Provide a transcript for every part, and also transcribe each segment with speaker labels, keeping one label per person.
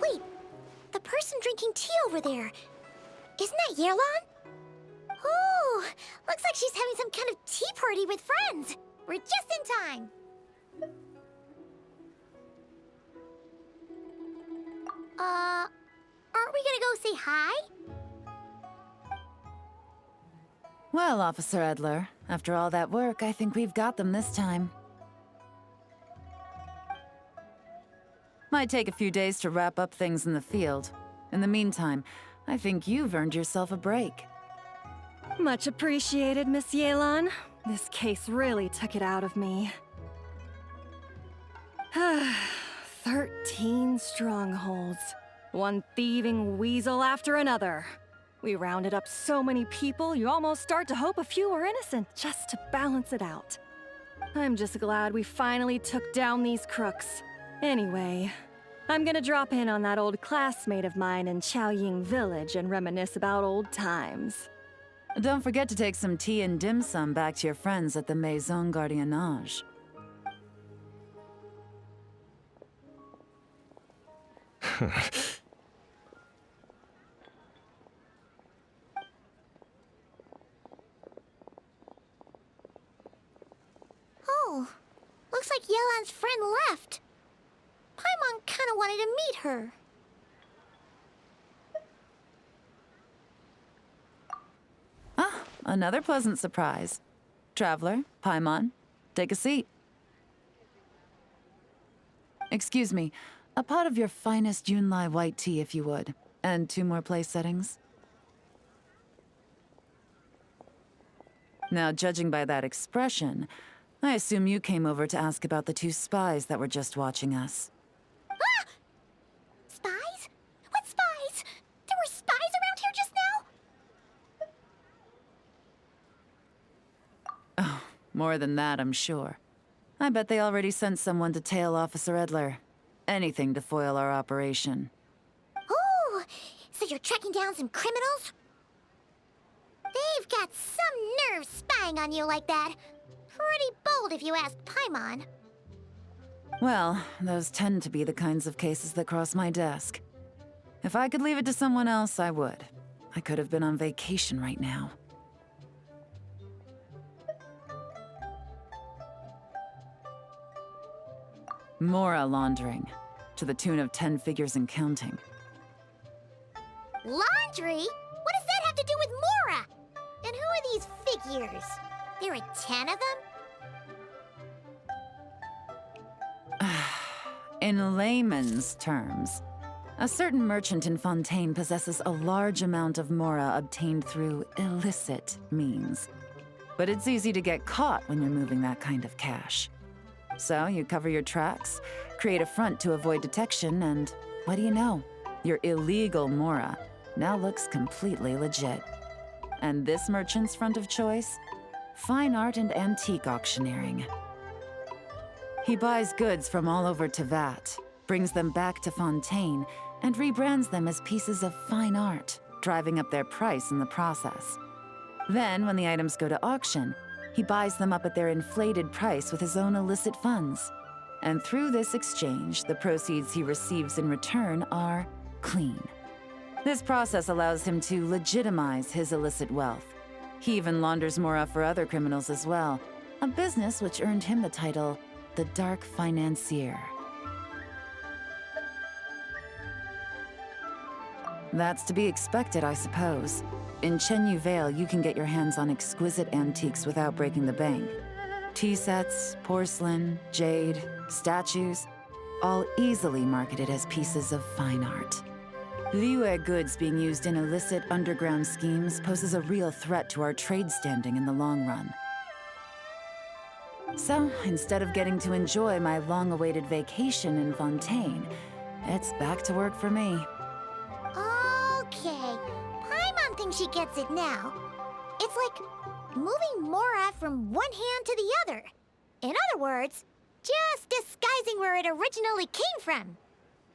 Speaker 1: Wait, the person drinking tea over there. Isn't that Yelan? Ooh, looks like she's having some kind of tea party with friends. We're just in time. Aren't we gonna go say hi?
Speaker 2: Well, Officer Eddler, after all that work, I think we've got them this time. Might take a few days to wrap up things in the field. In the meantime, I think you've earned yourself a break.
Speaker 3: Much appreciated, Miss Yelan. This case really took it out of me. 13 strongholds. One thieving weasel after another. We rounded up so many people, you almost start to hope a few were innocent, just to balance it out. I'm just glad we finally took down these crooks. Anyway, I'm gonna drop in on that old classmate of mine in Chaoying Village and reminisce about old times.
Speaker 2: Don't forget to take some tea and dim sum back to your friends at the Maison Gardiennage.
Speaker 1: Oh, looks like Yelan's friend left. Paimon kinda wanted to meet her.
Speaker 2: Ah, another pleasant surprise. Traveler, Paimon, take a seat. Excuse me, a pot of your finest Yunlai white tea, if you would. And 2 more place settings. Now, judging by that expression, I assume you came over to ask about the 2 spies that were just watching us.
Speaker 1: Ah! Spies? What spies? There were spies around here just now?
Speaker 2: Oh, more than that, I'm sure. I bet they already sent someone to tail Officer Eddler. Anything to foil our operation.
Speaker 1: Oh, so you're tracking down some criminals? They've got some nerve spying on you like that. Pretty bold if you ask Paimon.
Speaker 2: Well, those tend to be the kinds of cases that cross my desk. If I could leave it to someone else, I would. I could have been on vacation right now. Mora laundering, to the tune of 10 figures and counting.
Speaker 1: Laundry? What does that have to do with Mora? And who are these figures? There are 10 of them?
Speaker 2: In layman's terms, a certain merchant in Fontaine possesses a large amount of mora obtained through illicit means. But it's easy to get caught when you're moving that kind of cash. So you cover your tracks, create a front to avoid detection, and what do you know? Your illegal mora now looks completely legit. And this merchant's front of choice? Fine art and antique auctioneering. He buys goods from all over Tevat, brings them back to Fontaine, and rebrands them as pieces of fine art, driving up their price in the process. Then, when the items go to auction, he buys them up at their inflated price with his own illicit funds. And through this exchange, the proceeds he receives in return are clean. This process allows him to legitimize his illicit wealth. He even launders mora for other criminals as well, a business which earned him the title, the Dark Financier. That's to be expected, I suppose. In Chenyu Vale, you can get your hands on exquisite antiques without breaking the bank. Tea sets, porcelain, jade, statues, all easily marketed as pieces of fine art. Liyue goods being used in illicit underground schemes poses a real threat to our trade standing in the long run. So, instead of getting to enjoy my long-awaited vacation in Fontaine, it's back to work for me.
Speaker 1: Okay, Paimon thinks she gets it now. It's like moving mora from one hand to the other. In other words, just disguising where it originally came from.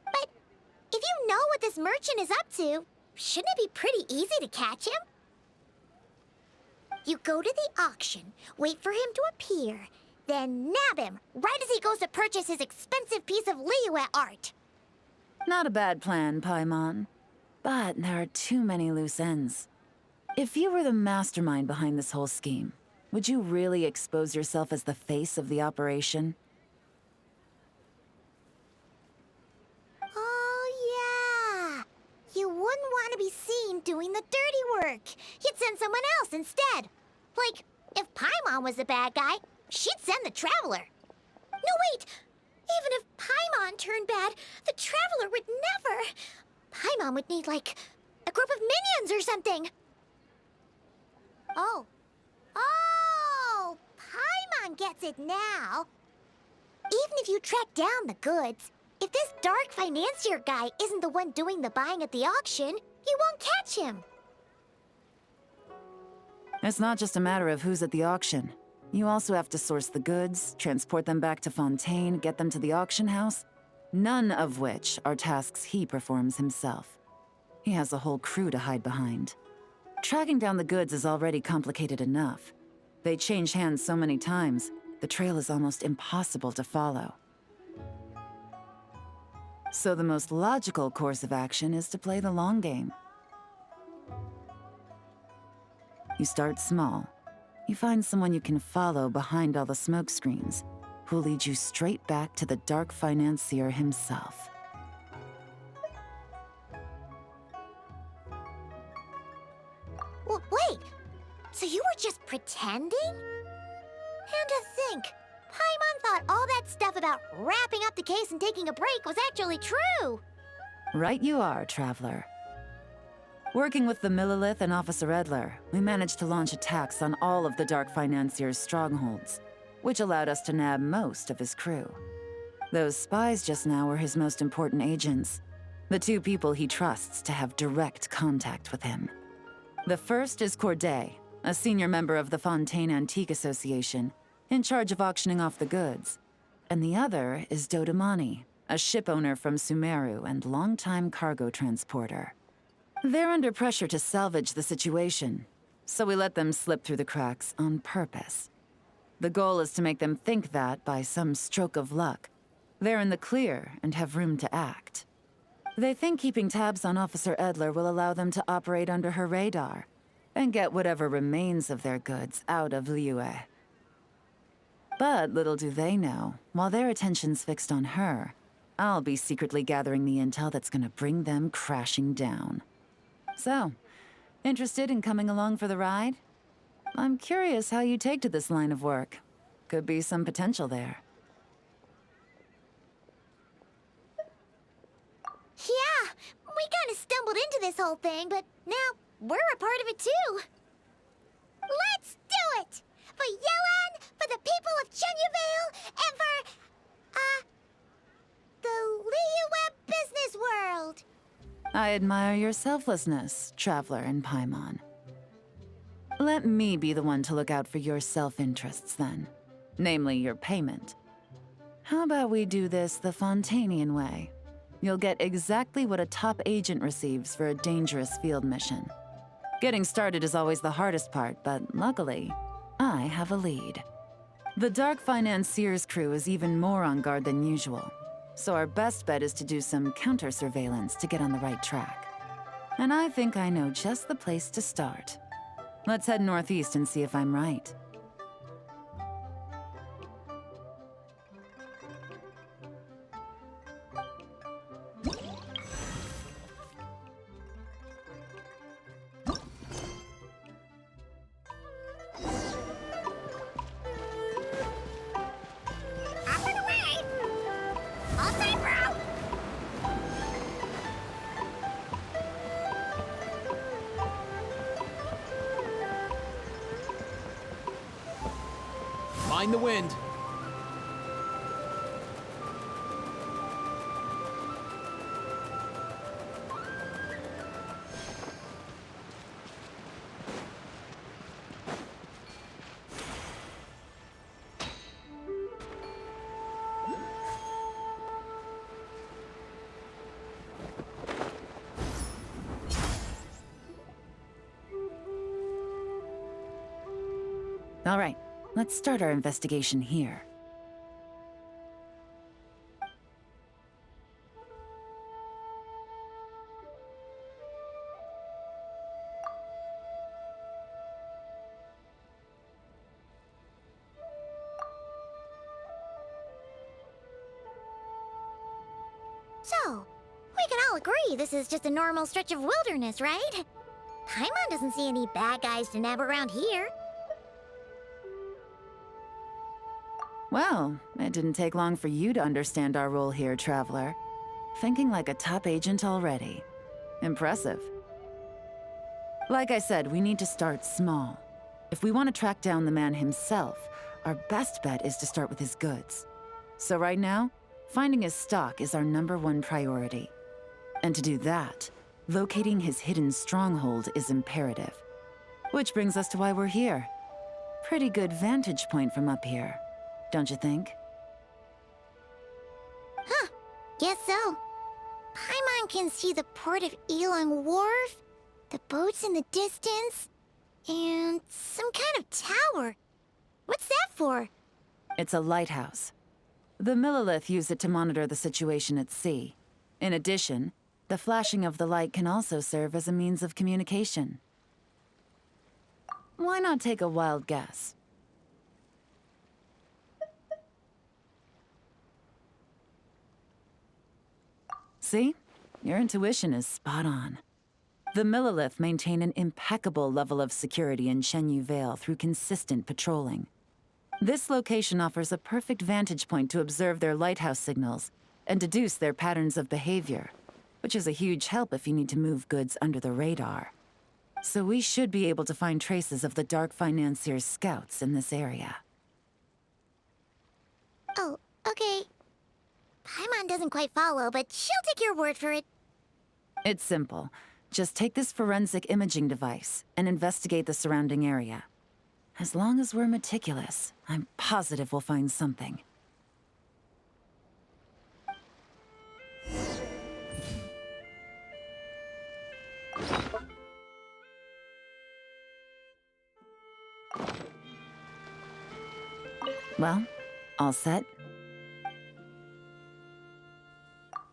Speaker 1: But if you know what this merchant is up to, shouldn't it be pretty easy to catch him? You go to the auction, wait for him to appear, then nab him right as he goes to purchase his expensive piece of Liyue art.
Speaker 2: Not a bad plan, Paimon. But there are too many loose ends. If you were the mastermind behind this whole scheme, would you really expose yourself as the face of the operation?
Speaker 1: Oh, yeah. You wouldn't want to be seen doing the dirty work. You'd send someone else instead. Like, if Paimon was the bad guy, she'd send the Traveler. No, wait! Even if Paimon turned bad, the Traveler would never. Paimon would need, like, a group of minions or something. Oh. Oh! Paimon gets it now. Even if you track down the goods, if this dark financier guy isn't the one doing the buying at the auction, you won't catch him.
Speaker 2: It's not just a matter of who's at the auction. You also have to source the goods, transport them back to Fontaine, get them to the auction house, none of which are tasks he performs himself. He has a whole crew to hide behind. Tracking down the goods is already complicated enough. They change hands so many times, the trail is almost impossible to follow. So the most logical course of action is to play the long game. You start small. You find someone you can follow behind all the smoke screens, who'll lead you straight back to the dark financier himself.
Speaker 1: Wait, so you were just pretending? And to think, Paimon thought all that stuff about wrapping up the case and taking a break was actually true.
Speaker 2: Right you are, Traveler. Working with the Millilith and Officer Eddler, we managed to launch attacks on all of the Dark Financier's strongholds, which allowed us to nab most of his crew. Those spies just now were his most important agents, the two people he trusts to have direct contact with him. The first is Corday, a senior member of the Fontaine Antique Association, in charge of auctioning off the goods. And the other is Dodamani, a ship owner from Sumeru and longtime cargo transporter. They're under pressure to salvage the situation, so we let them slip through the cracks on purpose. The goal is to make them think that, by some stroke of luck, they're in the clear and have room to act. They think keeping tabs on Officer Eddler will allow them to operate under her radar and get whatever remains of their goods out of Liyue. But little do they know, while their attention's fixed on her, I'll be secretly gathering the intel that's gonna bring them crashing down. So, interested in coming along for the ride? I'm curious how you take to this line of work. Could be some potential there.
Speaker 1: Yeah, we kind of stumbled into this whole thing, but now we're a part of it too. Let's do it! For Yelan, for the people of Chenyavale, and for, the Liyue business world.
Speaker 2: I admire your selflessness, Traveler and Paimon. Let me be the one to look out for your self-interests then. Namely, your payment. How about we do this the Fontainian way? You'll get exactly what a top agent receives for a dangerous field mission. Getting started is always the hardest part, but luckily, I have a lead. The Dark Financier's crew is even more on guard than usual, so our best bet is to do some counter-surveillance to get on the right track. And I think I know just the place to start. Let's head northeast and see if I'm right.
Speaker 1: Up and away! All time, bro!
Speaker 4: Mind the wind.
Speaker 2: All right, let's start our investigation here.
Speaker 1: So, we can all agree this is just a normal stretch of wilderness, right? Paimon doesn't see any bad guys to nab around here.
Speaker 2: Well, it didn't take long for you to understand our role here, Traveler. Thinking like a top agent already. Impressive. Like I said, we need to start small. If we want to track down the man himself, our best bet is to start with his goods. So right now, finding his stock is our #1 priority. And to do that, locating his hidden stronghold is imperative. Which brings us to why we're here. Pretty good vantage point from up here, don't you think?
Speaker 1: Huh, guess so. Paimon can see the port of Yelan Wharf, the boats in the distance, and some kind of tower. What's that for?
Speaker 2: It's a lighthouse. The Millilith use it to monitor the situation at sea. In addition, the flashing of the light can also serve as a means of communication. Why not take a wild guess? See? Your intuition is spot on. The Millilith maintain an impeccable level of security in Shenyu Vale through consistent patrolling. This location offers a perfect vantage point to observe their lighthouse signals and deduce their patterns of behavior, which is a huge help if you need to move goods under the radar. So we should be able to find traces of the Dark Financier's scouts in this area.
Speaker 1: Oh, okay. Paimon doesn't quite follow, but she'll take your word for it.
Speaker 2: It's simple. Just take this forensic imaging device and investigate the surrounding area. As long as we're meticulous, I'm positive we'll find something. Well, all set?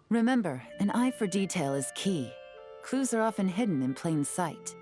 Speaker 2: Remember, an eye for detail is key. Clues are often hidden in plain sight.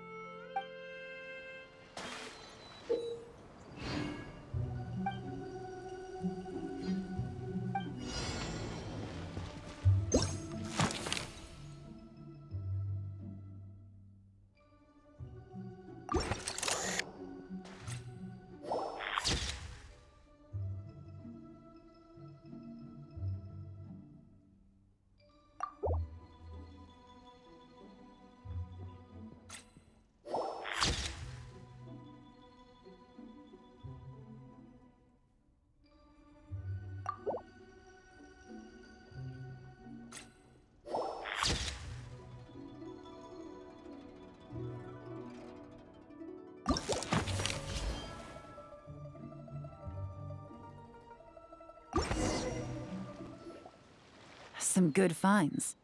Speaker 2: Some good finds.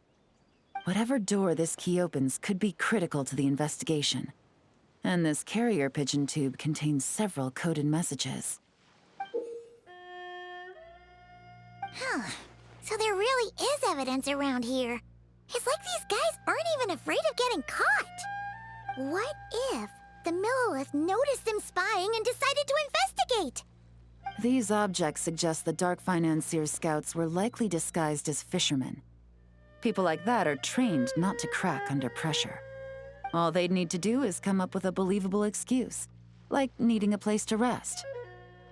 Speaker 2: Whatever door this key opens could be critical to the investigation. And this carrier pigeon tube contains several coded messages.
Speaker 1: Huh. So there really is evidence around here. It's like these guys aren't even afraid of getting caught. What if the Millilith noticed them spying and decided to investigate?
Speaker 2: These objects suggest the Dark Financier scouts were likely disguised as fishermen. People like that are trained not to crack under pressure. All they'd need to do is come up with a believable excuse, like needing a place to rest.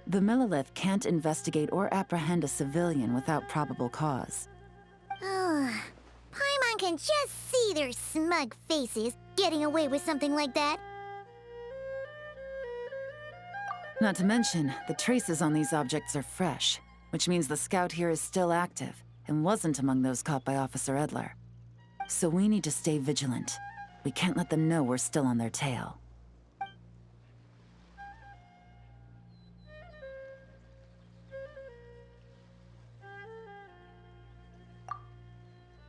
Speaker 2: The Millilith can't investigate or apprehend a civilian without probable cause.
Speaker 1: Ugh. Paimon can just see their smug faces getting away with something like that.
Speaker 2: Not to mention, the traces on these objects are fresh, which means the scout here is still active and wasn't among those caught by Officer Eddler. So we need to stay vigilant. We can't let them know we're still on their tail.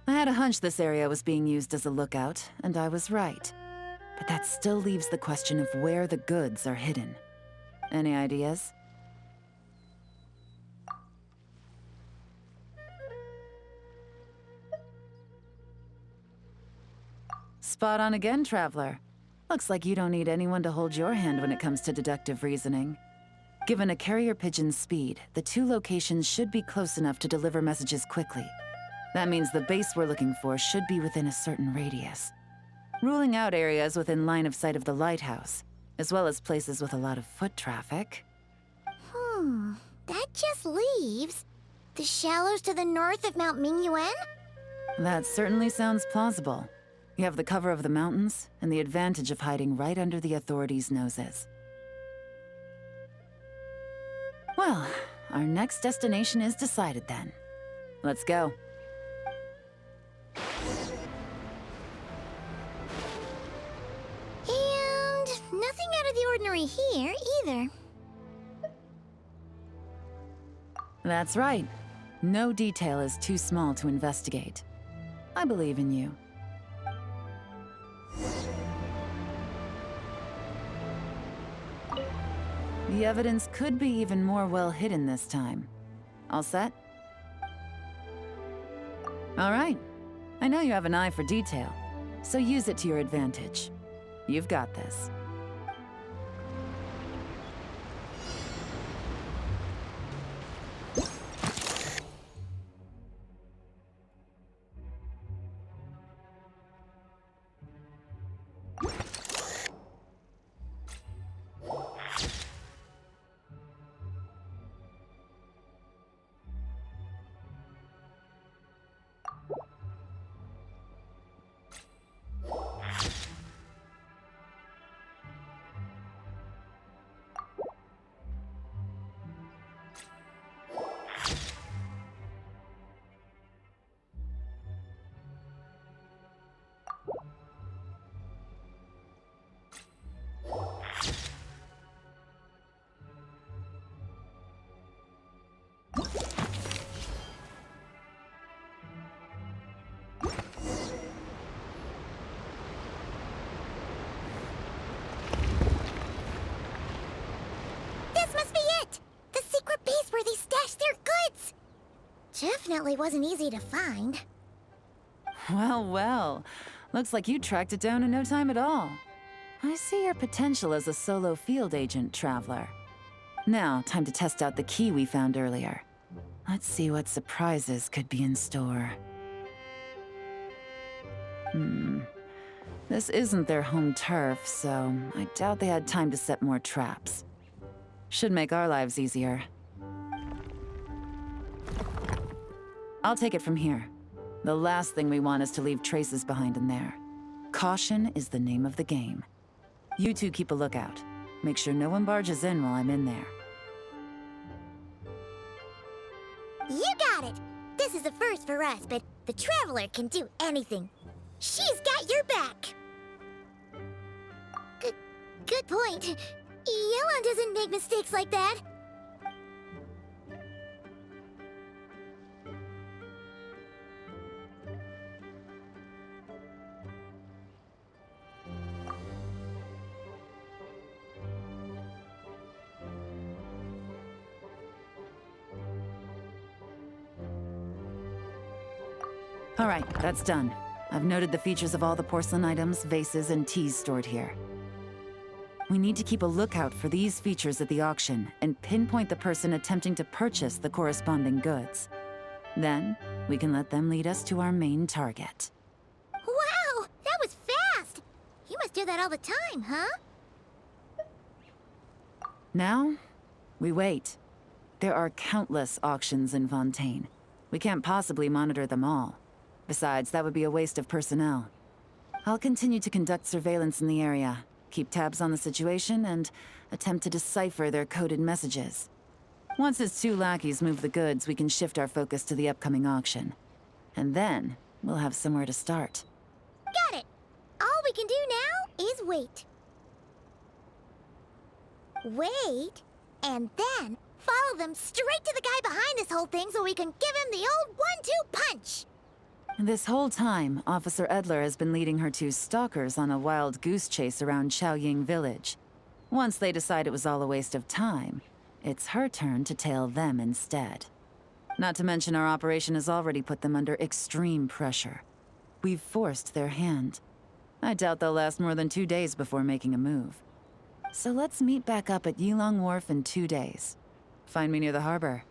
Speaker 2: I had a hunch this area was being used as a lookout, and I was right. But that still leaves the question of where the goods are hidden. Any ideas? Spot on again, Traveler. Looks like you don't need anyone to hold your hand when it comes to deductive reasoning. Given a carrier pigeon's speed, the two locations should be close enough to deliver messages quickly. That means the base we're looking for should be within a certain radius. Ruling out areas within line of sight of the lighthouse, as well as places with a lot of foot traffic.
Speaker 1: That just leaves the shallows to the north of Mount Mingyuan?
Speaker 2: That certainly sounds plausible. You have the cover of the mountains, and the advantage of hiding right under the authorities' noses. Well, our next destination is decided then. Let's go.
Speaker 1: And nothing out of the ordinary here, either.
Speaker 2: That's right. No detail is too small to investigate. I believe in you. The evidence could be even more well hidden this time. All set? All right. I know you have an eye for detail, so use it to your advantage. You've got this.
Speaker 1: Definitely wasn't easy to find.
Speaker 2: Well, well. Looks like you tracked it down in no time at all. I see your potential as a solo field agent, Traveler. Now, time to test out the key we found earlier. Let's see what surprises could be in store. This isn't their home turf, so I doubt they had time to set more traps. Should make our lives easier. I'll take it from here. The last thing we want is to leave traces behind in there. Caution is the name of the game. You two keep a lookout. Make sure no one barges in while I'm in there.
Speaker 1: You got it! This is a first for us, but the Traveler can do anything. She's got your back! Good point. Yelan doesn't make mistakes like that.
Speaker 2: All right, that's done. I've noted the features of all the porcelain items, vases, and teas stored here. We need to keep a lookout for these features at the auction and pinpoint the person attempting to purchase the corresponding goods. Then, we can let them lead us to our main target.
Speaker 1: Wow, that was fast! You must do that all the time, huh?
Speaker 2: Now, we wait. There are countless auctions in Fontaine. We can't possibly monitor them all. Besides, that would be a waste of personnel. I'll continue to conduct surveillance in the area, keep tabs on the situation, and attempt to decipher their coded messages. Once his two lackeys move the goods, we can shift our focus to the upcoming auction. And then, we'll have somewhere to start.
Speaker 1: Got it! All we can do now is wait. Wait, and then follow them straight to the guy behind this whole thing so we can give him the old 1-2 punch!
Speaker 2: This whole time, Officer Eddler has been leading her two stalkers on a wild goose chase around Chaoying village. Once they decide it was all a waste of time, it's her turn to tail them instead. Not to mention our operation has already put them under extreme pressure. We've forced their hand. I doubt they'll last more than 2 days before making a move. So let's meet back up at Yelan Wharf in 2 days. Find me near the harbor.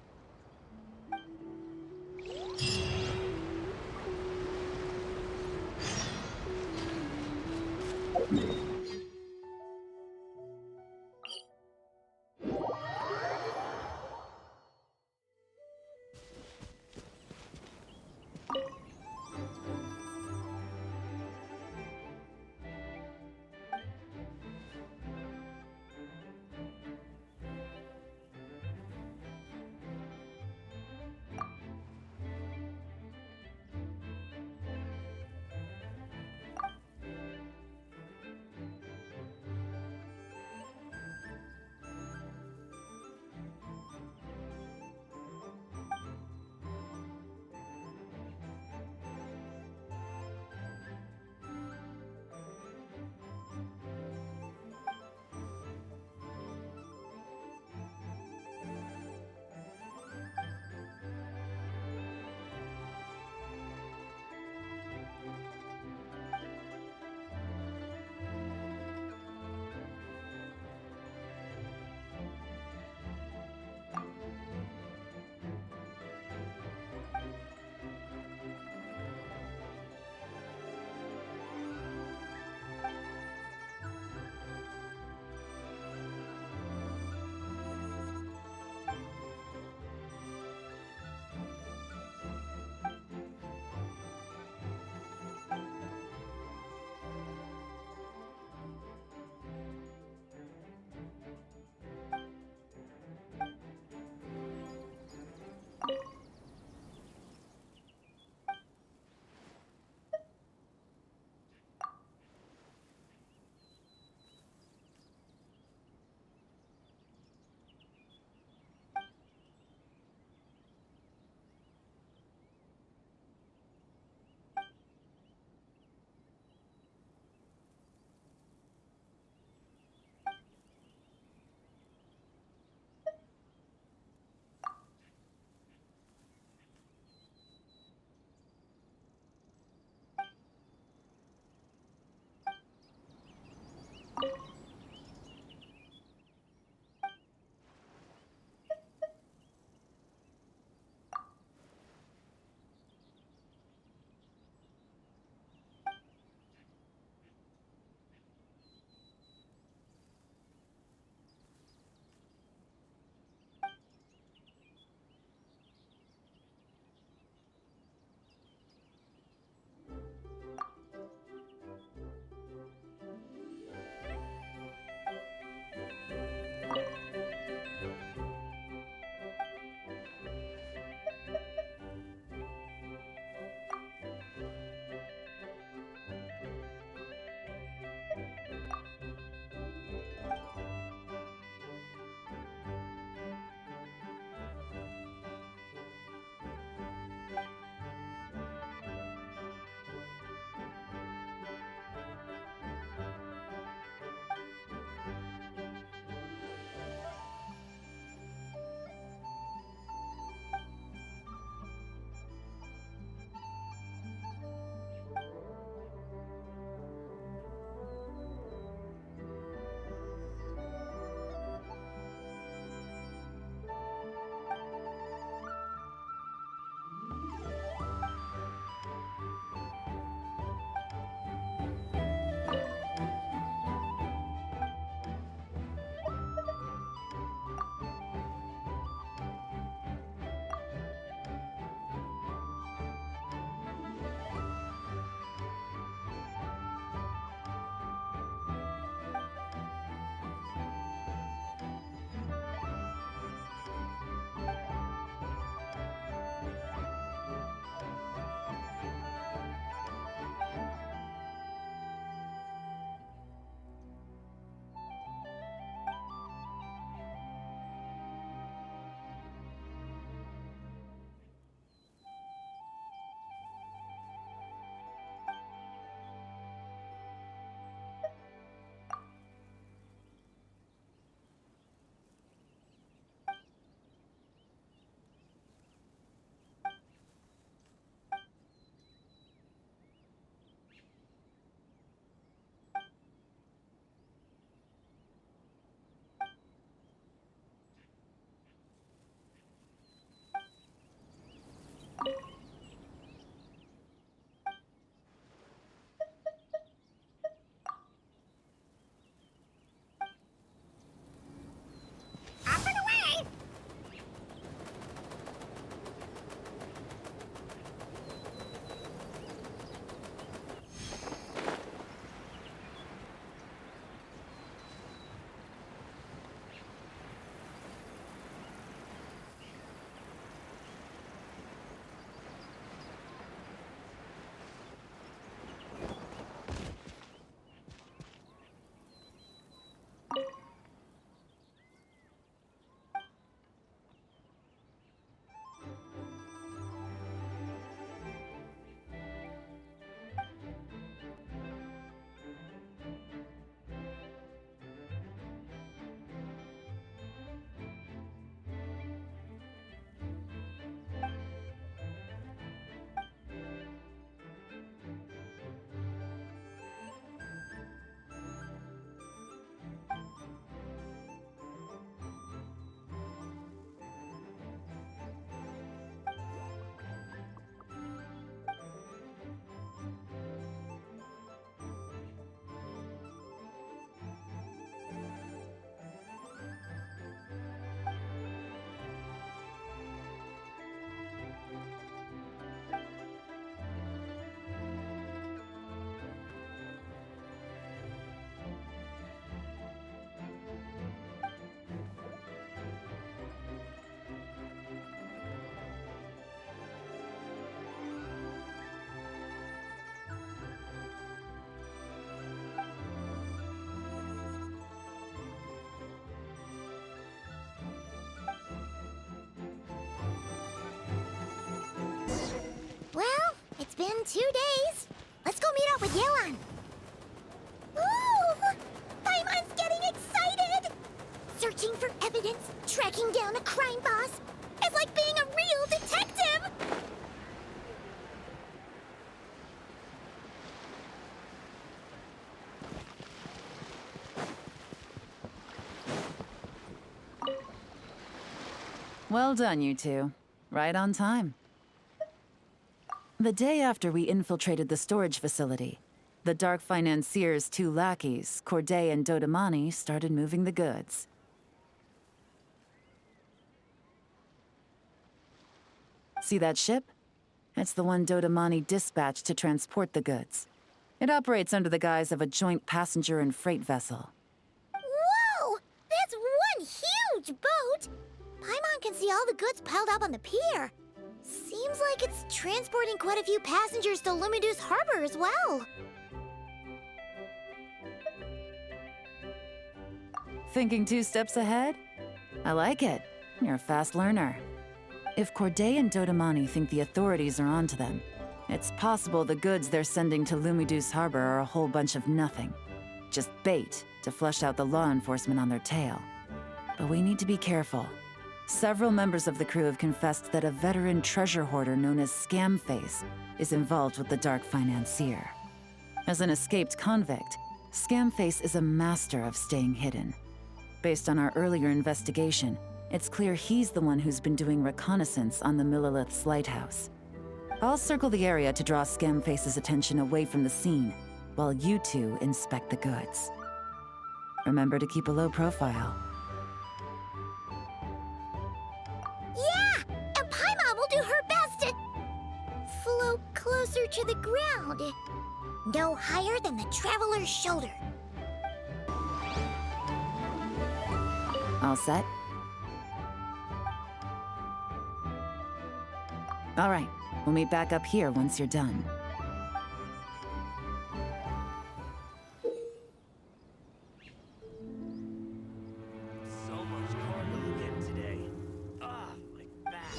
Speaker 1: 2 days. Let's go meet up with Yelan. Ooh! Paimon's getting excited! Searching for evidence, tracking down a crime boss. It's like being a real detective!
Speaker 2: Well done, you two. Right on time. The day after we infiltrated the storage facility, the Dark Financier's 2 lackeys, Corday and Dodamani, started moving the goods. See that ship? It's the one Dodamani dispatched to transport the goods. It operates under the guise of a joint passenger and freight vessel.
Speaker 1: Whoa! That's one huge boat! Paimon can see all the goods piled up on the pier. Seems like it's transporting quite a few passengers to Lumidouce Harbor as well.
Speaker 2: Thinking 2 steps ahead? I like it. You're a fast learner. If Corday and Dodamani think the authorities are onto them, it's possible the goods they're sending to Lumidouce Harbor are a whole bunch of nothing. Just bait to flush out the law enforcement on their tail. But we need to be careful. Several members of the crew have confessed that a veteran treasure hoarder known as Scamface is involved with the Dark Financier. As an escaped convict, Scamface is a master of staying hidden. Based on our earlier investigation, it's clear he's the one who's been doing reconnaissance on the Millilith's lighthouse. I'll circle the area to draw Scamface's attention away from the scene, while you two inspect the goods. Remember to keep a low profile.
Speaker 1: Yeah! And Paimon will do her best to float closer to the ground. No higher than the traveler's shoulder.
Speaker 2: All set? All right, we'll meet back up here once you're done.
Speaker 4: So much cargo again today. Ah, my back.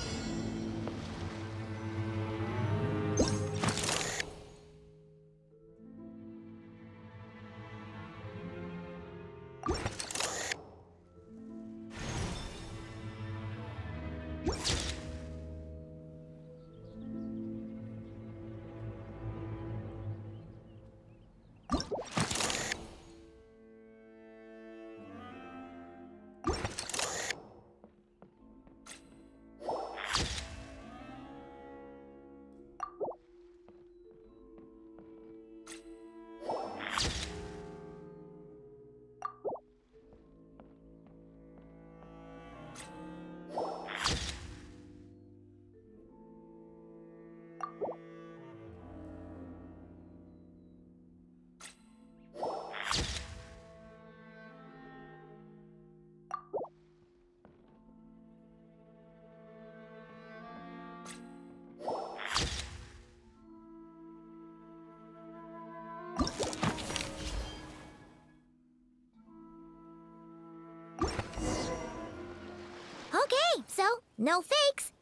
Speaker 1: Okay, so no fakes.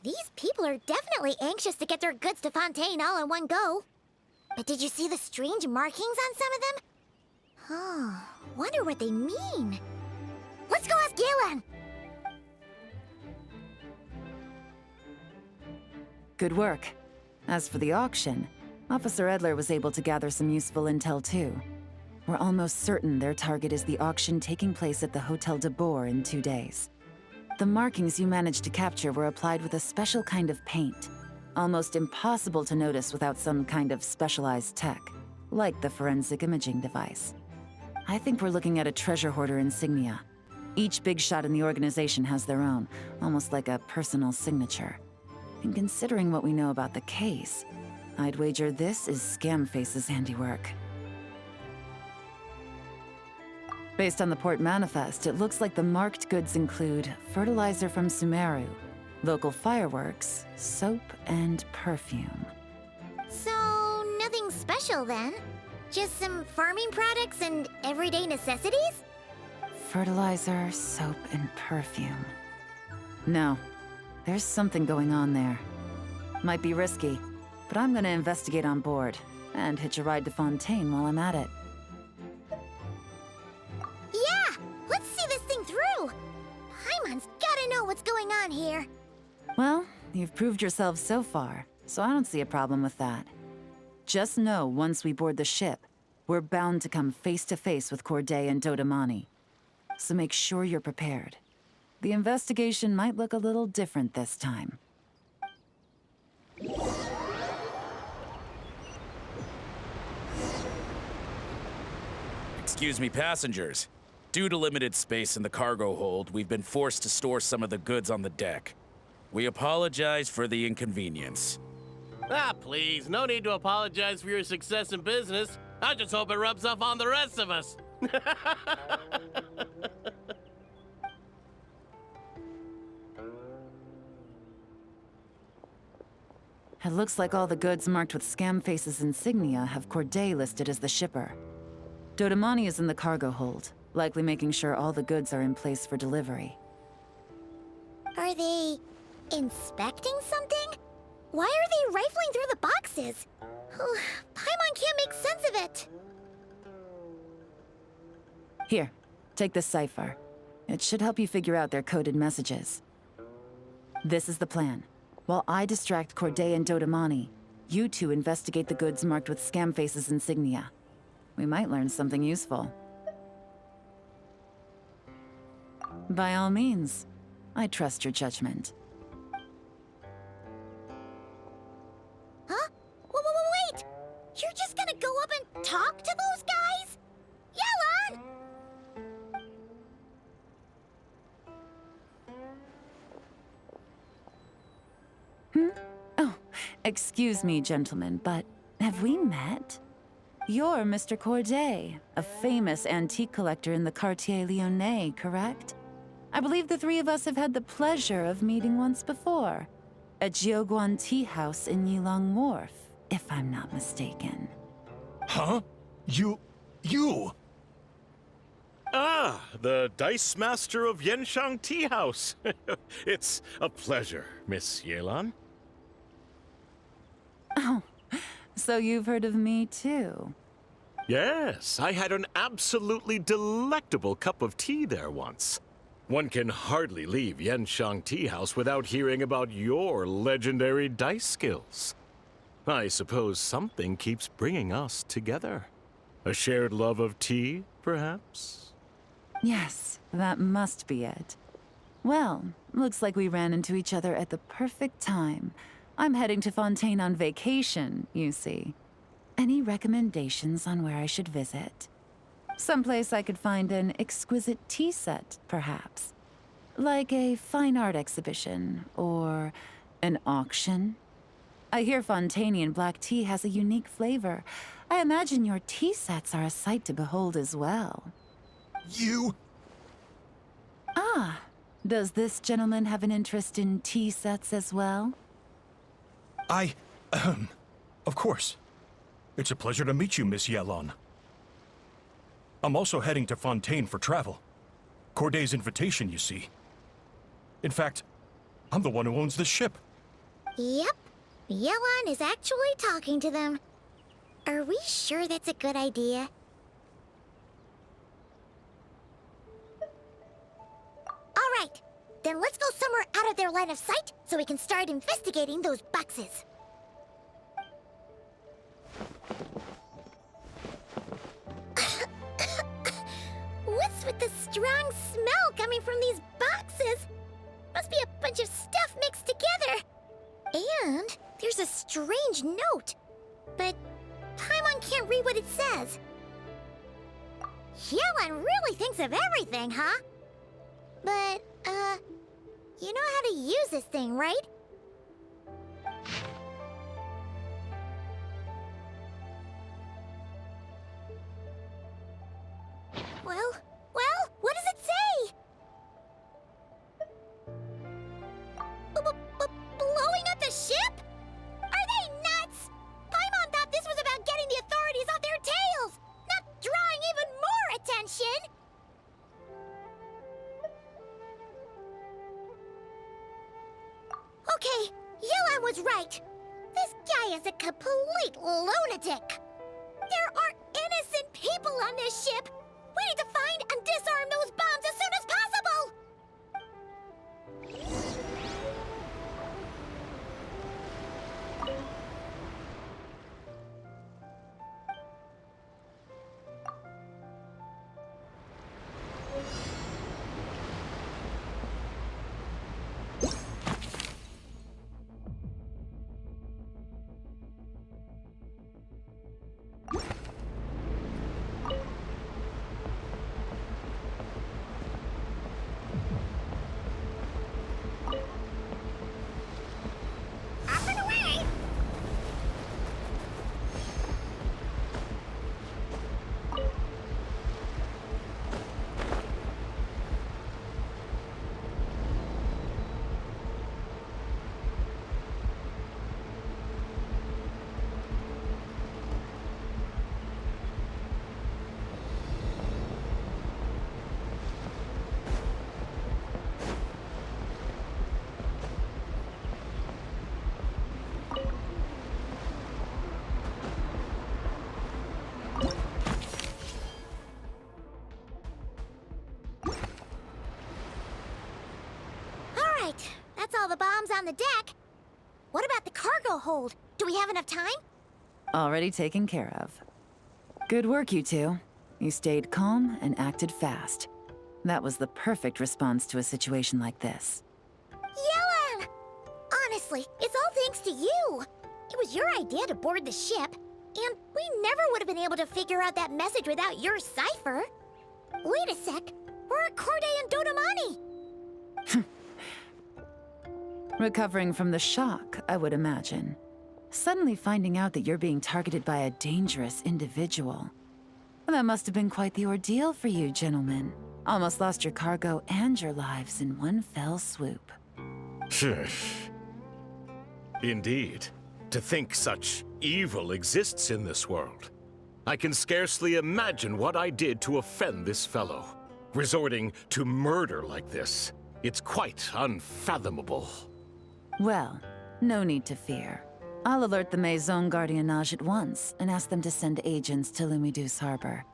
Speaker 1: These people are definitely anxious to get their goods to Fontaine all in one go. But did you see the strange markings on some of them? Huh, wonder what they mean. Let's go ask Yelan!
Speaker 2: Good work. As for the auction, Officer Eddler was able to gather some useful intel too. We're almost certain their target is the auction taking place at the Hotel Debord in 2 days. The markings you managed to capture were applied with a special kind of paint, almost impossible to notice without some kind of specialized tech, like the forensic imaging device. I think we're looking at a treasure hoarder insignia. Each big shot in the organization has their own, almost like a personal signature. And considering what we know about the case, I'd wager this is Scamface's handiwork. Based on the port manifest, it looks like the marked goods include fertilizer from Sumeru, local fireworks, soap, and perfume.
Speaker 1: So, nothing special then? Just some farming products and everyday necessities?
Speaker 2: Fertilizer, soap, and perfume. No, there's something going on there. Might be risky, but I'm gonna investigate on board, and hitch a ride to Fontaine while I'm at it.
Speaker 1: Yeah! Let's see this thing through! Paimon's gotta know what's going on here.
Speaker 2: Well, you've proved yourself so far, so I don't see a problem with that. Just know once we board the ship, we're bound to come face to face with Corday and Dodamani. So make sure you're prepared. The investigation might look a little different this time.
Speaker 5: Excuse me, passengers. Due to limited space in the cargo hold, we've been forced to store some of the goods on the deck. We apologize for the inconvenience.
Speaker 4: Ah, please, no need to apologize for your success in business. I just hope it rubs off on the rest of us.
Speaker 2: It looks like all the goods marked with Scamface's insignia have Corday listed as the shipper. Dodamani is in the cargo hold, likely making sure all the goods are in place for delivery.
Speaker 1: Are they inspecting something? Why are they rifling through the boxes? Paimon can't make sense of it.
Speaker 2: Here, take this cipher. It should help you figure out their coded messages. This is the plan. While I distract Corday and Dodamani, you two investigate the goods marked with Scamface's insignia. We might learn something useful. By all means, I trust your judgment.
Speaker 1: Huh? Wait! You're just gonna go up and talk to those guys? Yelan!
Speaker 2: Oh, excuse me, gentlemen, but have we met? You're Mr. Corday, a famous antique collector in the Quartier Lyonnais, correct? I believe the three of us have had the pleasure of meeting once before. At Jiuguan Tea House in Yilong Wharf, if I'm not mistaken.
Speaker 6: Huh? You... Ah, the Dice Master of Yenshang Tea House. It's a pleasure, Miss Yelan.
Speaker 2: Oh, so you've heard of me too?
Speaker 6: Yes, I had an absolutely delectable cup of tea there once. One can hardly leave Yenshang Tea House without hearing about your legendary dice skills. I suppose something keeps bringing us together. A shared love of tea, perhaps?
Speaker 2: Yes, that must be it. Well, looks like we ran into each other at the perfect time. I'm heading to Fontaine on vacation, you see. Any recommendations on where I should visit? Someplace I could find an exquisite tea set, perhaps. Like a fine art exhibition, or an auction. I hear Fontainian black tea has a unique flavor. I imagine your tea sets are a sight to behold as well.
Speaker 6: You...
Speaker 2: Ah, does this gentleman have an interest in tea sets as well?
Speaker 7: Of course. It's a pleasure to meet you, Miss Yelan. I'm also heading to Fontaine for travel. Corday's invitation, you see. In fact, I'm the one who owns the ship.
Speaker 1: Yep. Yelan is actually talking to them. Are we sure that's a good idea? Alright, then let's go somewhere out of their line of sight so we can start investigating those boxes. What's with the strong smell coming from these boxes? Must be a bunch of stuff mixed together. And there's a strange note. But Paimon can't read what it says. Yelan really thinks of everything, huh? But, you know how to use this thing, right? Well, what does it say? Blowing up the ship? Are they nuts? Paimon thought this was about getting the authorities off their tails, not drawing even more attention. Okay, Yelan was right. This guy is a complete lunatic. There are innocent people on this ship. We need to find and disarm those bombs as soon as possible! Up and away! Alright, that's all the bombs on the deck. What about the cargo hold? Do we have enough time?
Speaker 2: Already taken care of. Good work, you two. You stayed calm and acted fast. That was the perfect response to a situation like this.
Speaker 1: Yelan! Honestly, it's all thanks to you. It was your idea to board the ship, and we never would have been able to figure out that message without your cipher. Wait a sec, we're at Corday and Dodamani.
Speaker 2: Recovering from the shock, I would imagine. Suddenly finding out that you're being targeted by a dangerous individual. That must have been quite the ordeal for you, gentlemen. Almost lost your cargo and your lives in one fell swoop.
Speaker 6: Indeed. To think such evil exists in this world. I can scarcely imagine what I did to offend this fellow. Resorting to murder like this. It's quite unfathomable.
Speaker 2: Well, no need to fear. I'll alert the Maison Gardiennage at once and ask them to send agents to Lumidouce Harbor.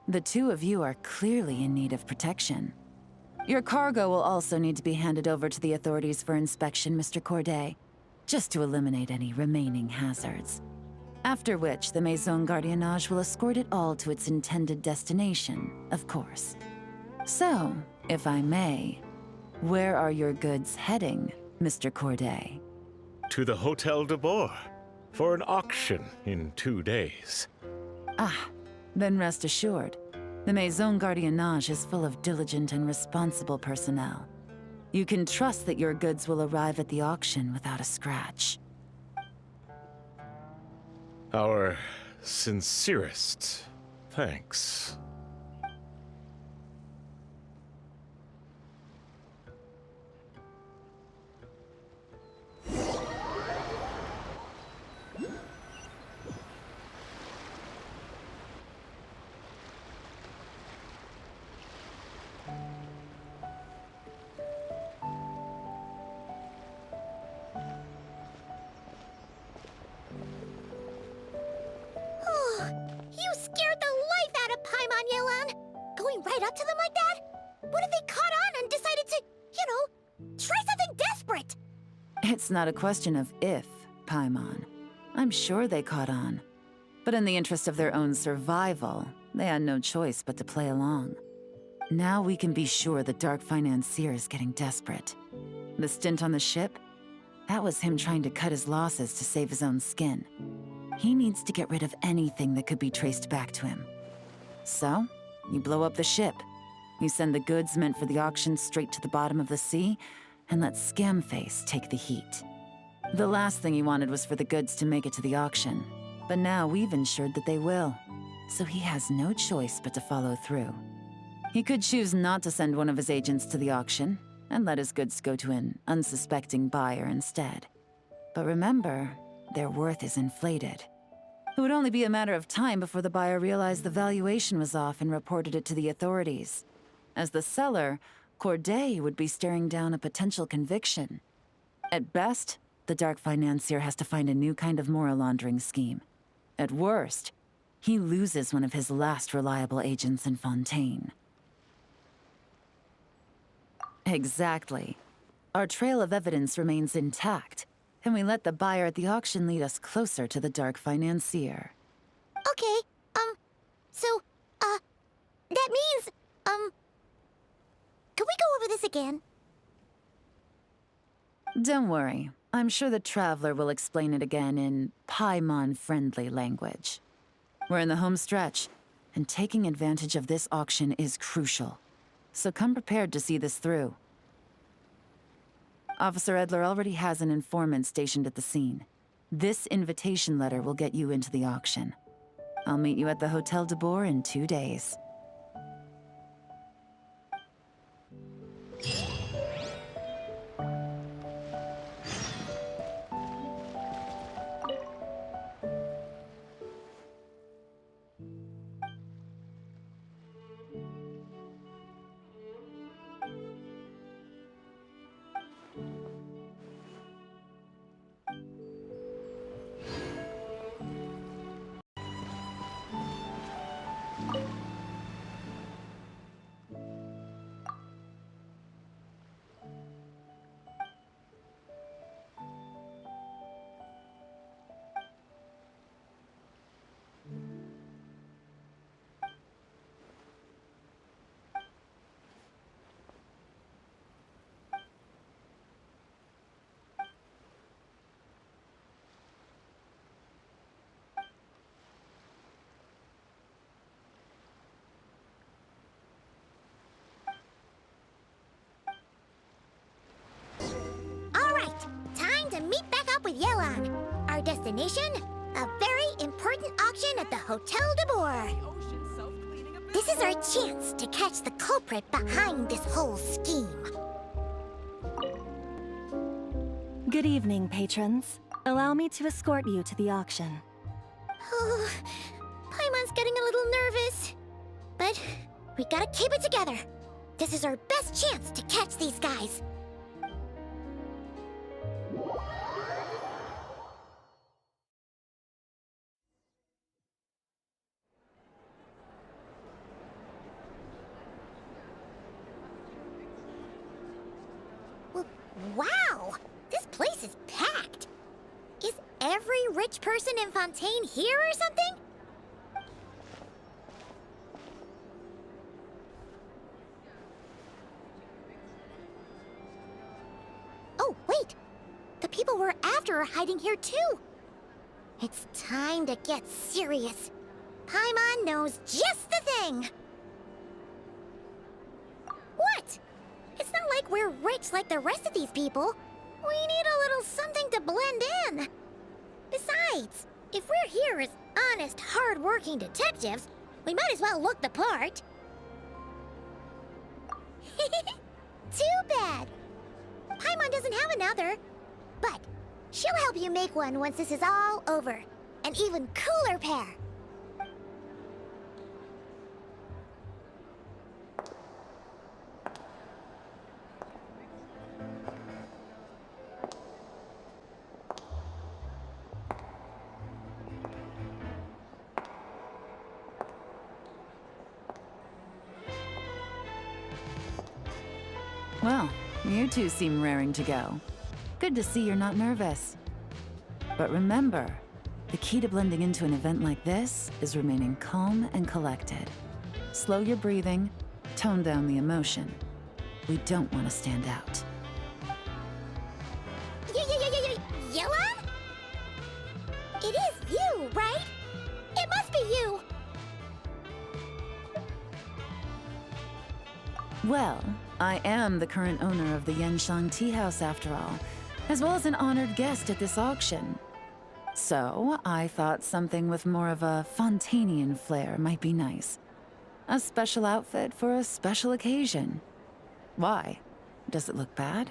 Speaker 2: The two of you are clearly in need of protection. Your cargo will also need to be handed over to the authorities for inspection, Mr. Corday, just to eliminate any remaining hazards. After which, the Maison Gardiennage will escort it all to its intended destination, of course. So, if I may, where are your goods heading, Mr. Corday?
Speaker 6: To the Hotel Debord for an auction in 2 days.
Speaker 2: Ah, then rest assured. The Maison Gardiennage is full of diligent and responsible personnel. You can trust that your goods will arrive at the auction without a scratch.
Speaker 6: Our sincerest thanks.
Speaker 1: You scared the life out of Paimon, Yelan! Going right up to them like that? What if they caught on and decided to, try something desperate?
Speaker 2: It's not a question of if, Paimon. I'm sure they caught on. But in the interest of their own survival, they had no choice but to play along. Now we can be sure the Dark Financier is getting desperate. The stint on the ship? That was him trying to cut his losses to save his own skin. He needs to get rid of anything that could be traced back to him. So, you blow up the ship. You send the goods meant for the auction straight to the bottom of the sea, and let Scamface take the heat. The last thing he wanted was for the goods to make it to the auction, but now we've ensured that they will, so he has no choice but to follow through. He could choose not to send one of his agents to the auction, and let his goods go to an unsuspecting buyer instead. But remember, their worth is inflated. It would only be a matter of time before the buyer realized the valuation was off and reported it to the authorities. As the seller, Corday would be staring down a potential conviction. At best, the Dark Financier has to find a new kind of mora laundering scheme. At worst, he loses one of his last reliable agents in Fontaine. Exactly. Our trail of evidence remains intact, and we let the buyer at the auction lead us closer to the Dark Financier.
Speaker 1: Okay, so, that means, can we go over this again?
Speaker 2: Don't worry. I'm sure the Traveler will explain it again in Paimon-friendly language. We're in the home stretch, and taking advantage of this auction is crucial. So come prepared to see this through. Officer Eddler already has an informant stationed at the scene. This invitation letter will get you into the auction. I'll meet you at the Hotel Debord in 2 days.
Speaker 1: Meet back up with Yelan. Our destination? A very important auction at the Hotel Debord. This is our chance to catch the culprit behind this whole scheme.
Speaker 3: Good evening, patrons. Allow me to escort you to the auction.
Speaker 1: Oh, Paimon's getting a little nervous. But we gotta keep it together. This is our best chance to catch these guys. Wow! This place is packed! Is every rich person in Fontaine here or something? Oh, wait! The people we're after are hiding here too! It's time to get serious. Paimon knows just the thing! What? It's not like we're rich like the rest of these people. We need a little something to blend in. Besides, if we're here as honest, hard-working detectives, we might as well look the part. Too bad. Paimon doesn't have another. But she'll help you make one once this is all over. An even cooler pair.
Speaker 2: Well, you two seem raring to go. Good to see you're not nervous. But remember, the key to blending into an event like this is remaining calm and collected. Slow your breathing, tone down the emotion. We don't want to stand out.
Speaker 1: Yelan? It is you, right? It must be you!
Speaker 2: Well, I am the current owner of the Genshin Tea House after all, as well as an honored guest at this auction. So, I thought something with more of a Fontainian flair might be nice. A special outfit for a special occasion. Why? Does it look bad?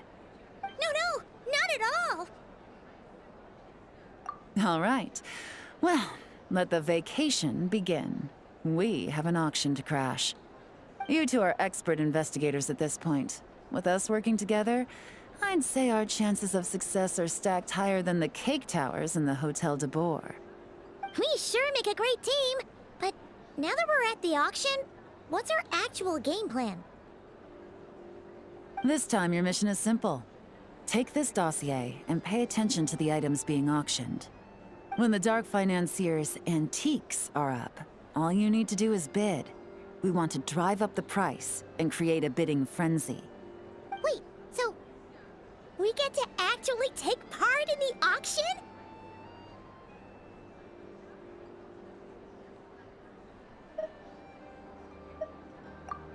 Speaker 1: No, not at all!
Speaker 2: All right. Well, let the vacation begin. We have an auction to crash. You two are expert investigators at this point. With us working together, I'd say our chances of success are stacked higher than the cake towers in the Hotel Debord.
Speaker 1: We sure make a great team, but now that we're at the auction, what's our actual game plan?
Speaker 2: This time, your mission is simple. Take this dossier and pay attention to the items being auctioned. When the Dark Financier's antiques are up, all you need to do is bid. We want to drive up the price and create a bidding frenzy.
Speaker 1: Wait, so we get to actually take part in the auction?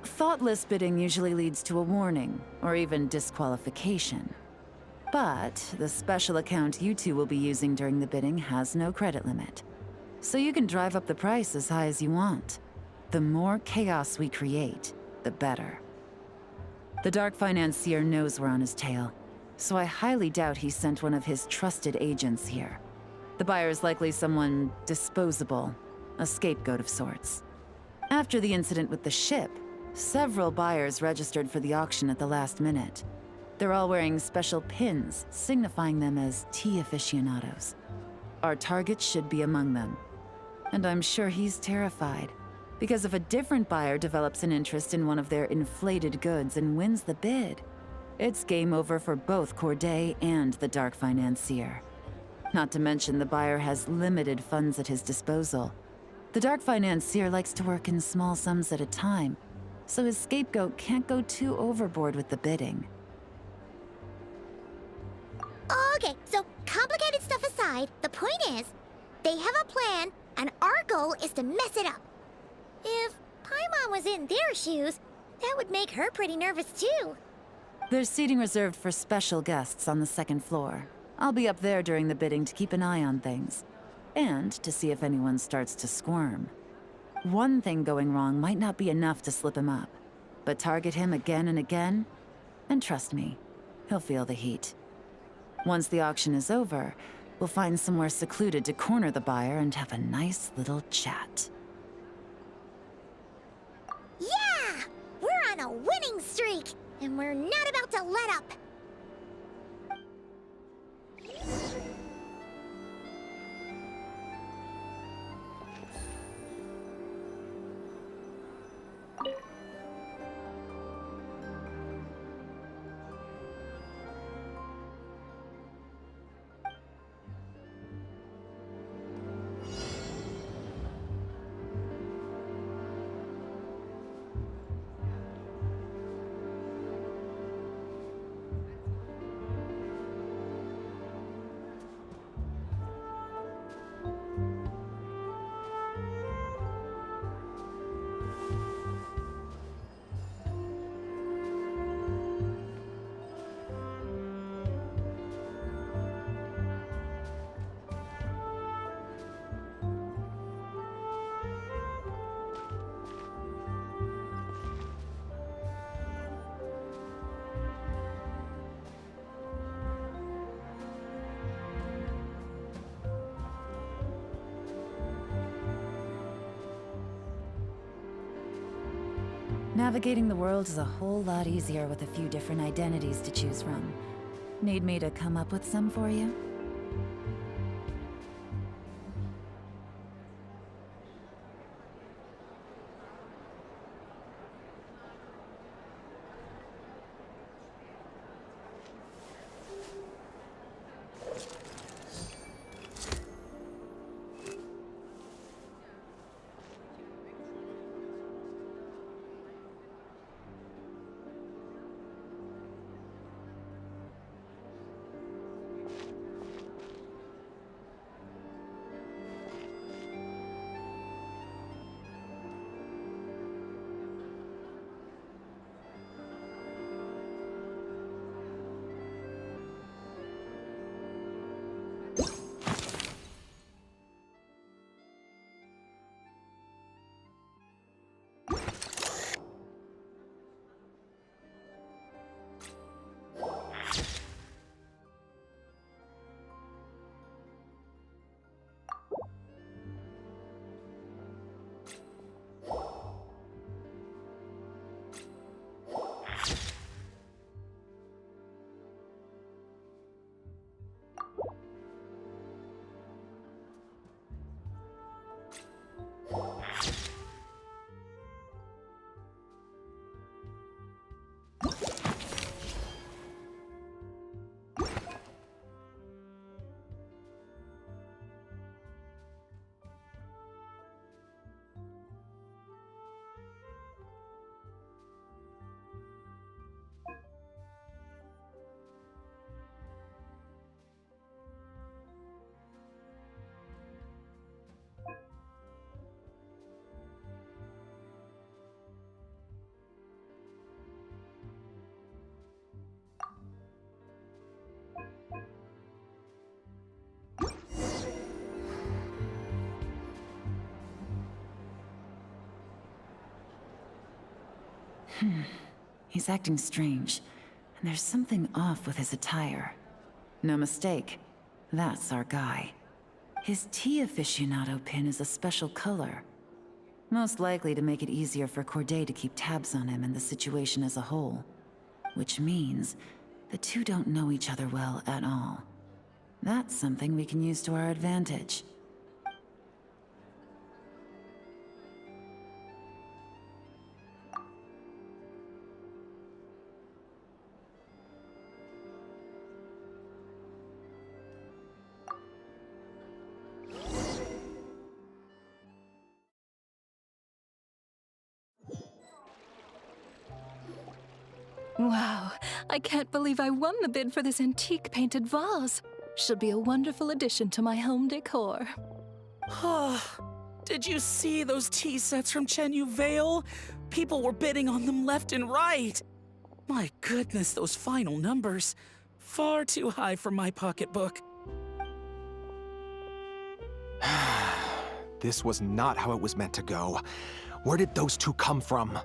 Speaker 2: Thoughtless bidding usually leads to a warning, or even disqualification. But the special account you two will be using during the bidding has no credit limit. So you can drive up the price as high as you want. The more chaos we create, the better. The Dark Financier knows we're on his tail, so I highly doubt he sent one of his trusted agents here. The buyer is likely someone disposable, a scapegoat of sorts. After the incident with the ship, several buyers registered for the auction at the last minute. They're all wearing special pins, signifying them as tea aficionados. Our target should be among them. And I'm sure he's terrified, because if a different buyer develops an interest in one of their inflated goods and wins the bid, it's game over for both Corday and the Dark Financier. Not to mention the buyer has limited funds at his disposal. The Dark Financier likes to work in small sums at a time, so his scapegoat can't go too overboard with the bidding.
Speaker 1: Okay, so complicated stuff aside, the point is, they have a plan, and our goal is to mess it up. If Paimon was in their shoes, that would make her pretty nervous too.
Speaker 2: There's seating reserved for special guests on the second floor. I'll be up there during the bidding to keep an eye on things, and to see if anyone starts to squirm. One thing going wrong might not be enough to slip him up, but target him again and again, and trust me, he'll feel the heat. Once the auction is over, we'll find somewhere secluded to corner the buyer and have a nice little chat.
Speaker 1: Yeah! We're on a winning streak, and we're not about to let up.
Speaker 2: Navigating the world is a whole lot easier with a few different identities to choose from. Need me to come up with some for you? He's acting strange, and there's something off with his attire. No mistake, that's our guy. His tea aficionado pin is a special color. Most likely to make it easier for Corday to keep tabs on him and the situation as a whole. Which means the two don't know each other well at all. That's something we can use to our advantage.
Speaker 3: Wow, I can't believe I won the bid for this antique painted vase. Should be a wonderful addition to my home decor.
Speaker 5: Did you see those tea sets from Chenyu Vale? People were bidding on them left and right. My goodness, those final numbers. Far too high for my pocketbook.
Speaker 8: This was not how it was meant to go. Where did those two come from?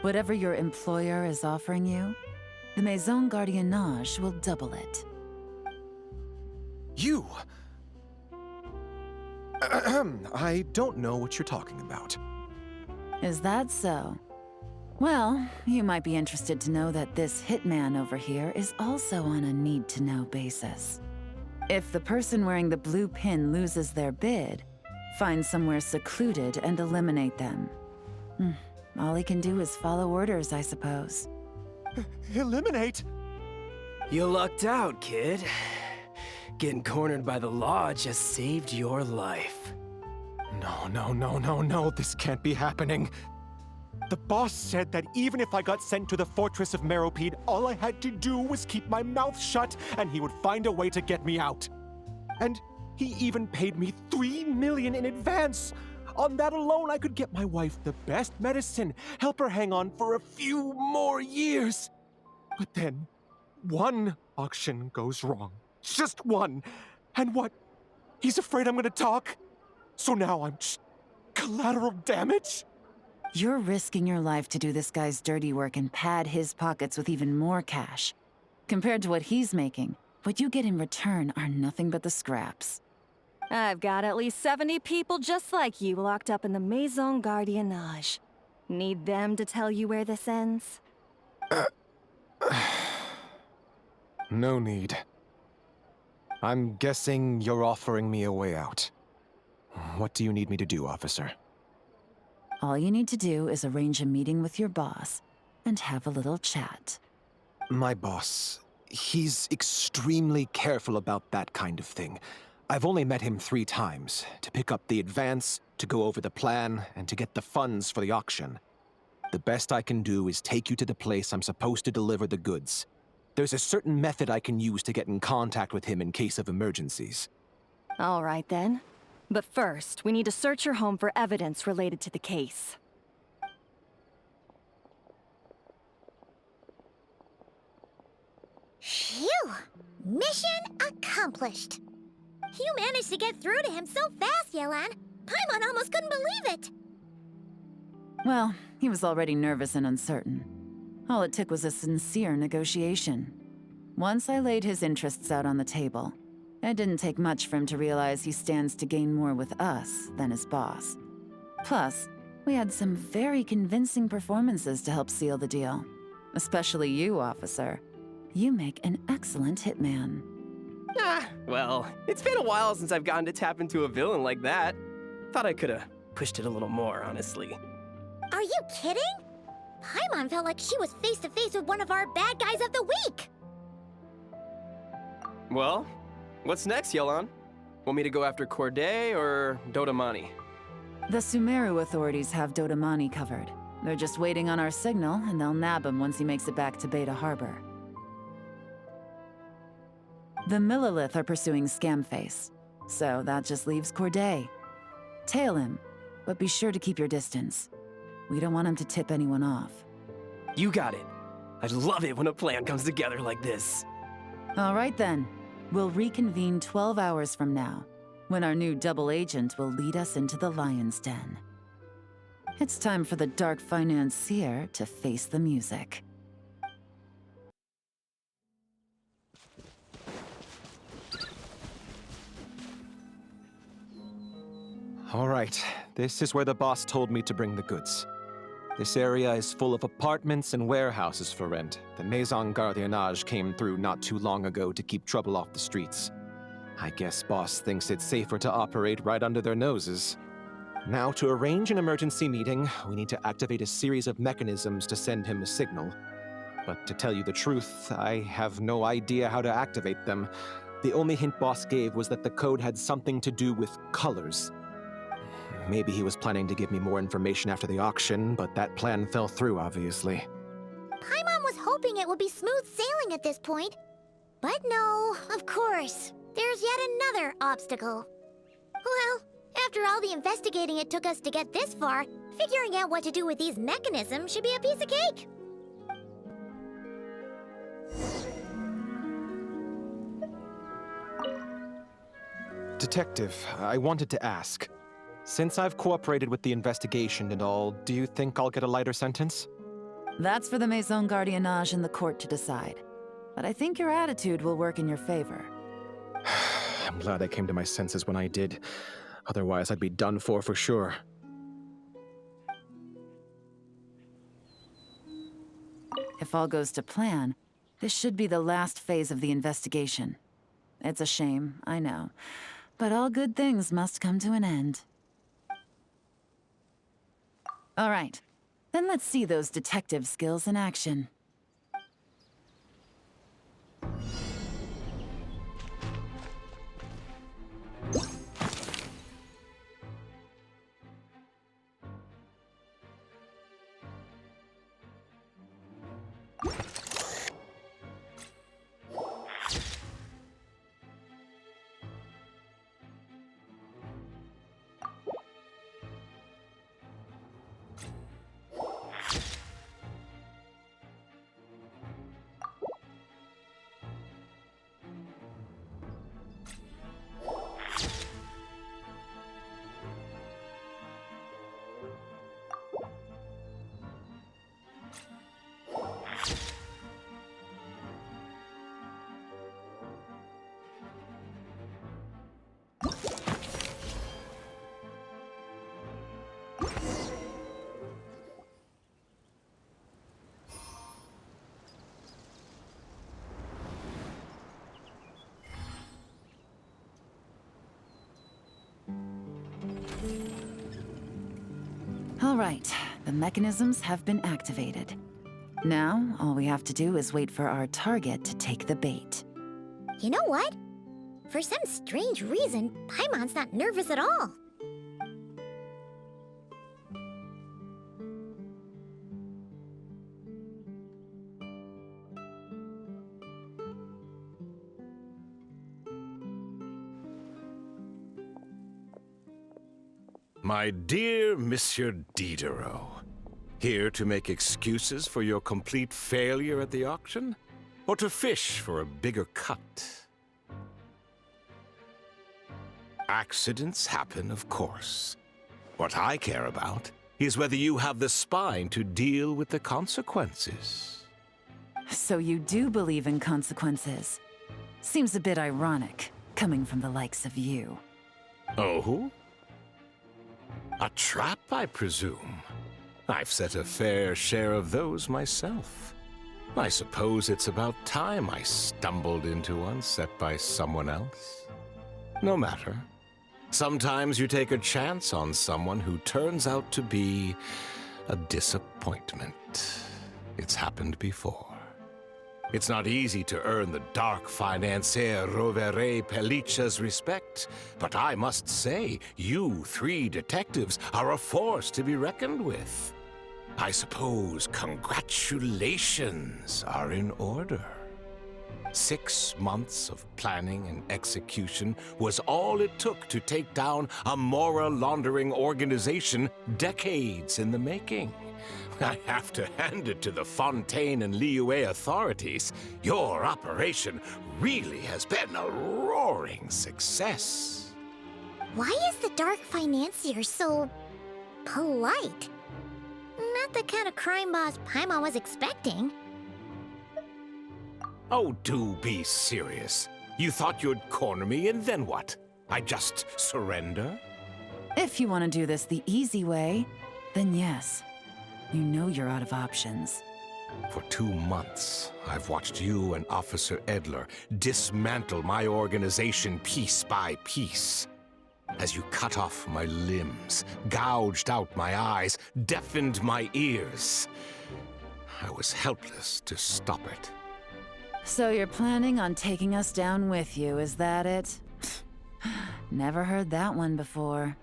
Speaker 2: Whatever your employer is offering you, the Maison Gardiennage will double it.
Speaker 8: You? I don't know what you're talking about.
Speaker 2: Is that so? Well, you might be interested to know that this hitman over here is also on a need-to-know basis. If the person wearing the blue pin loses their bid, find somewhere secluded and eliminate them. All he can do is follow orders, I suppose.
Speaker 8: Eliminate?
Speaker 9: You lucked out, kid. Getting cornered by the law just saved your life.
Speaker 8: No, this can't be happening. The boss said that even if I got sent to the Fortress of Meropide, all I had to do was keep my mouth shut and he would find a way to get me out. And he even paid me $3 million in advance. On that alone, I could get my wife the best medicine, help her hang on for a few more years. But then, one auction goes wrong. Just one. And what? He's afraid I'm gonna talk? So now I'm just collateral damage?
Speaker 2: You're risking your life to do this guy's dirty work and pad his pockets with even more cash. Compared to what he's making, what you get in return are nothing but the scraps.
Speaker 3: I've got at least 70 people just like you locked up in the Maison Gardiennage. Need them to tell you where this ends?
Speaker 8: No need. I'm guessing you're offering me a way out. What do you need me to do, officer?
Speaker 2: All you need to do is arrange a meeting with your boss and have a little chat.
Speaker 8: My boss, he's extremely careful about that kind of thing. I've only met him 3 times, to pick up the advance, to go over the plan, and to get the funds for the auction. The best I can do is take you to the place I'm supposed to deliver the goods. There's a certain method I can use to get in contact with him in case of emergencies.
Speaker 3: All right then. But first, we need to search your home for evidence related to the case.
Speaker 1: Phew! Mission accomplished. You managed to get through to him so fast, Yelan. Paimon almost couldn't believe it.
Speaker 2: Well, he was already nervous and uncertain. All it took was a sincere negotiation. Once I laid his interests out on the table, it didn't take much for him to realize he stands to gain more with us than his boss. Plus, we had some very convincing performances to help seal the deal. Especially you, officer. You make an excellent hitman.
Speaker 9: Well, it's been a while since I've gotten to tap into a villain like that. Thought I could've pushed it a little more, honestly.
Speaker 1: Are you kidding? Paimon felt like she was face to face with one of our bad guys of the week.
Speaker 9: Well, what's next, Yelan? Want me to go after Corday or Dodamani?
Speaker 2: The Sumeru authorities have Dodamani covered. They're just waiting on our signal, and they'll nab him once he makes it back to Beta Harbor. The Millilith are pursuing Scamface, so that just leaves Corday. Tail him, but be sure to keep your distance. We don't want him to tip anyone off.
Speaker 9: You got it. I love it when a plan comes together like this.
Speaker 2: All right then. We'll reconvene 12 hours from now, when our new double agent will lead us into the Lion's Den. It's time for the dark financier to face the music.
Speaker 8: All right, this is where the boss told me to bring the goods. This area is full of apartments and warehouses for rent. The Maison Gardiennage came through not too long ago to keep trouble off the streets. I guess boss thinks it's safer to operate right under their noses. Now, to arrange an emergency meeting, we need to activate a series of mechanisms to send him a signal. But to tell you the truth, I have no idea how to activate them. The only hint boss gave was that the code had something to do with colors. Maybe he was planning to give me more information after the auction, but that plan fell through, obviously.
Speaker 1: Paimon was hoping it would be smooth sailing at this point. But no, of course. There's yet another obstacle. Well, after all the investigating it took us to get this far, figuring out what to do with these mechanisms should be a piece of cake.
Speaker 8: Detective, I wanted to ask. Since I've cooperated with the investigation and all, do you think I'll get a lighter sentence?
Speaker 2: That's for the Maison Gardiennage and the court to decide. But I think your attitude will work in your favor.
Speaker 8: I'm glad I came to my senses when I did. Otherwise, I'd be done for sure.
Speaker 2: If all goes to plan, this should be the last phase of the investigation. It's a shame, I know. But all good things must come to an end. All right, then let's see those detective skills in action. All right, the mechanisms have been activated. Now, all we have to do is wait for our target to take the bait.
Speaker 1: You know what? For some strange reason, Paimon's not nervous at all.
Speaker 6: My dear Monsieur Diderot, here to make excuses for your complete failure at the auction? Or to fish for a bigger cut? Accidents happen, of course. What I care about is whether you have the spine to deal with the consequences.
Speaker 2: So you do believe in consequences. Seems a bit ironic, coming from the likes of you.
Speaker 6: Oh? A trap, I presume. I've set a fair share of those myself. I suppose it's about time I stumbled into one set by someone else. No matter. Sometimes you take a chance on someone who turns out to be a disappointment. It's happened before. It's not easy to earn the dark financier Rovere Pelliccia's respect, but I must say, you three detectives are a force to be reckoned with. I suppose congratulations are in order. 6 months of planning and execution was all it took to take down a mora laundering organization decades in the making. I have to hand it to the Fontaine and Liyue authorities. Your operation really has been a roaring success.
Speaker 1: Why is the dark financier so polite? Not the kind of crime boss Paimon was expecting.
Speaker 6: Oh, do be serious. You thought you'd corner me, and then what? I just surrender?
Speaker 2: If you want to do this the easy way, then yes. You know you're out of options.
Speaker 6: For 2 months, I've watched you and Officer Eddler dismantle my organization piece by piece. As you cut off my limbs, gouged out my eyes, deafened my ears. I was helpless to stop it.
Speaker 2: So you're planning on taking us down with you, is that it? Never heard that one before.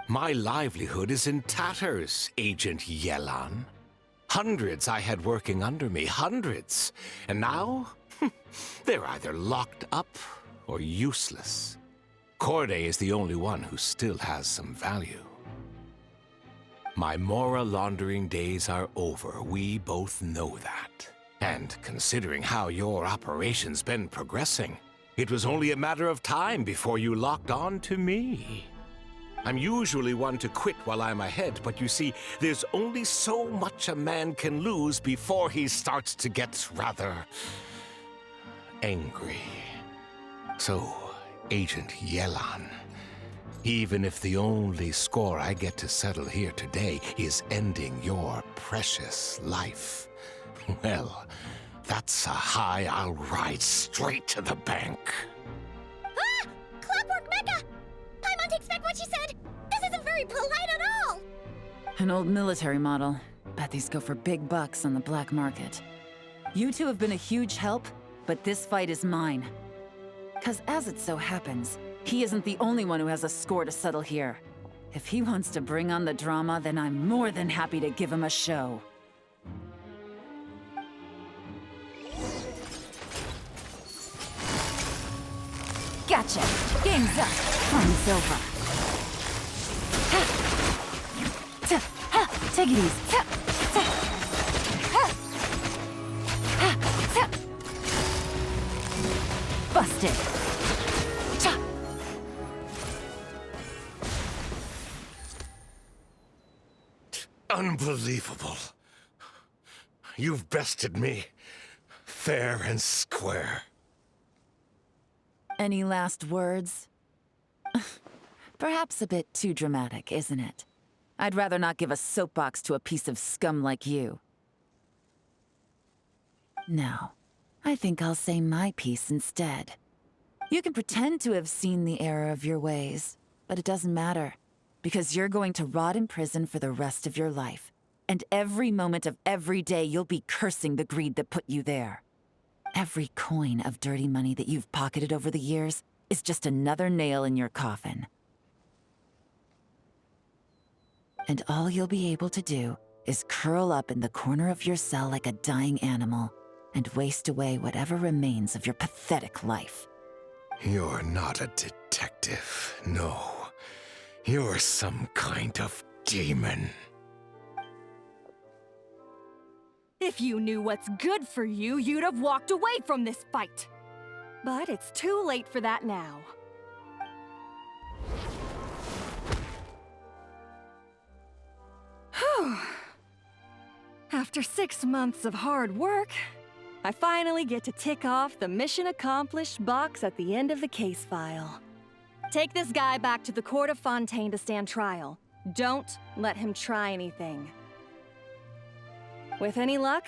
Speaker 6: My livelihood is in tatters, Agent Yelan. Hundreds I had working under me, hundreds. And now, they're either locked up or useless. Corday is the only one who still has some value. My mora laundering days are over. We both know that. And considering how your operation's been progressing, it was only a matter of time before you locked on to me. I'm usually one to quit while I'm ahead, but you see, there's only so much a man can lose before he starts to get rather angry. So, Agent Yelan, even if the only score I get to settle here today is ending your precious life, well, that's a high I'll ride straight to the bank.
Speaker 1: Ah! Clockwork Mecha! Paimon takes back what she said! This isn't very polite at all!
Speaker 2: An old military model. Bet these go for big bucks on the black market. You two have been a huge help, but this fight is mine. 'Cause as it so happens, he isn't the only one who has a score to settle here. If he wants to bring on the drama, then I'm more than happy to give him a show. Gotcha! Game's up! Fun's over! Take it easy! Busted!
Speaker 6: Unbelievable. You've bested me, fair and square.
Speaker 2: Any last words? Perhaps a bit too dramatic, isn't it? I'd rather not give a soapbox to a piece of scum like you. No, I think I'll say my piece instead. You can pretend to have seen the error of your ways, but it doesn't matter, because you're going to rot in prison for the rest of your life. And every moment of every day you'll be cursing the greed that put you there. Every coin of dirty money that you've pocketed over the years is just another nail in your coffin. And all you'll be able to do is curl up in the corner of your cell like a dying animal and waste away whatever remains of your pathetic life.
Speaker 6: You're not a detective, no. You're some kind of demon.
Speaker 3: If you knew what's good for you, you'd have walked away from this fight. But it's too late for that now. Whew. After 6 months of hard work, I finally get to tick off the mission accomplished box at the end of the case file. Take this guy back to the court of Fontaine to stand trial. Don't let him try anything. With any luck,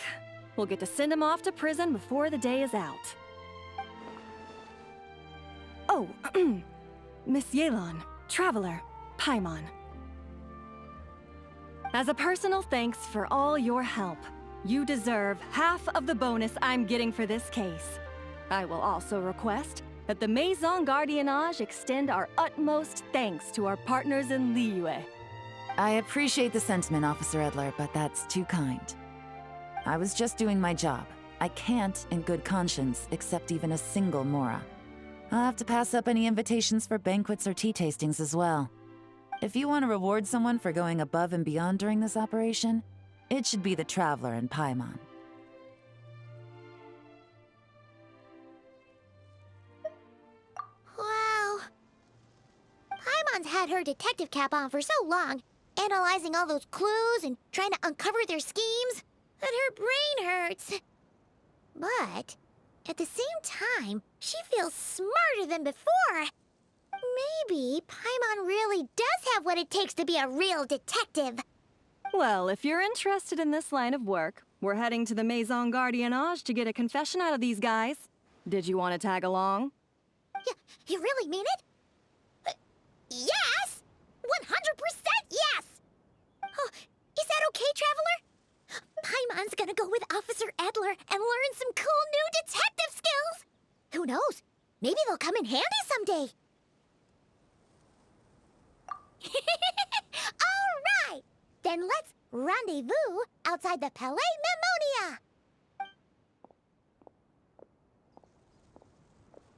Speaker 3: we'll get to send him off to prison before the day is out. Oh, Miss Yelan, Traveler, Paimon. As a personal thanks for all your help, you deserve half of the bonus I'm getting for this case. I will also request that the Maison Gardiennage extend our utmost thanks to our partners in Liyue.
Speaker 2: I appreciate the sentiment, Officer Eddler, but that's too kind. I was just doing my job. I can't, in good conscience, accept even a single mora. I'll have to pass up any invitations for banquets or tea tastings as well. If you want to reward someone for going above and beyond during this operation, it should be the Traveler and Paimon.
Speaker 1: Wow. Paimon's had her detective cap on for so long, analyzing all those clues and trying to uncover their schemes, and her brain hurts. But at the same time, she feels smarter than before. Maybe Paimon really does have what it takes to be a real detective.
Speaker 3: Well, if you're interested in this line of work, we're heading to the Maison Gardiennage to get a confession out of these guys. Did you want to tag along?
Speaker 1: You really mean it? Yes! 100% yes! Oh, is that okay, Traveler? Paimon's gonna go with Officer Eddler and learn some cool new detective skills! Who knows? Maybe they'll come in handy someday. All right! Then let's rendezvous outside the Palais Mnemonia!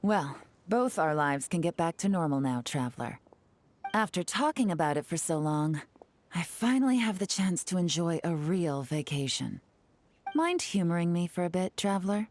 Speaker 2: Well, both our lives can get back to normal now, Traveler. After talking about it for so long, I finally have the chance to enjoy a real vacation. Mind humoring me for a bit, Traveler?